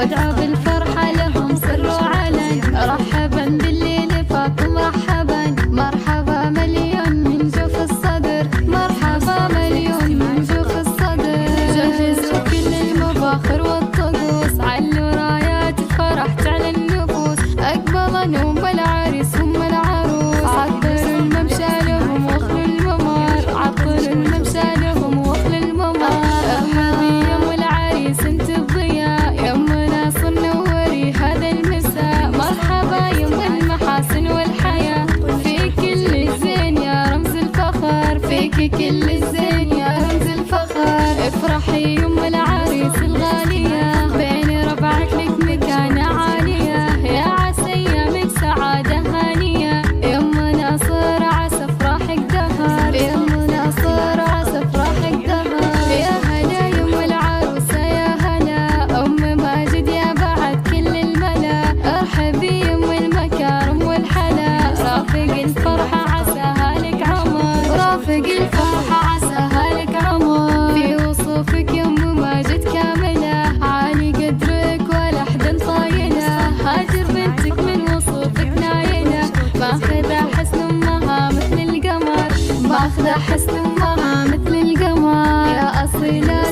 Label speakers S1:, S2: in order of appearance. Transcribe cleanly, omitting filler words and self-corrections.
S1: وادعوا بالفرحة لهم سر وعلن. رحبا باللي لفاكم مرحبا، مرحبا مليون من جوف الصدر، مرحبا مليون من جوف الصدر. جهزوا كل المباخر والطقوس، علوا رايات الفرح تعلى النفوس. أقبل نوم العريس هم العروس، عطروا الممشى لهم واخلوا الممر، عطروا الممشى لهم واخلوا الممر. ارحبي يم العريس انت الضياء، يم ناصر نوري هذا المساء. مرحبا يم المحاسن والحياة، فيك كل الزين يا رمز الفخر، فيك كل الزين يا رمز الفخر. افرحي يم العريس الغالية، بين ربعك لك مكانة عالية، يا عسى ايامك سعادة هانية. يم ناصر عسى افراحك دهر، يم ناصر عسى افراحك دهر. يا هلا يم العروسة يا هلا، ام ماجد يا بعد كل الملا. ارحبي يم المكارم والحلا، رافق الفرحة عساها لك عمر، رافق الفرحة عساها لك عمر. في وصوفك يم ماجد كاملة، عالي قدرك ولا حدا طايلة. هاجر بنتك من وصوفك نايلة، ماخذة حسن امها مثل القمر، ماخذة حسن امها مثل القمر. يا اصيلة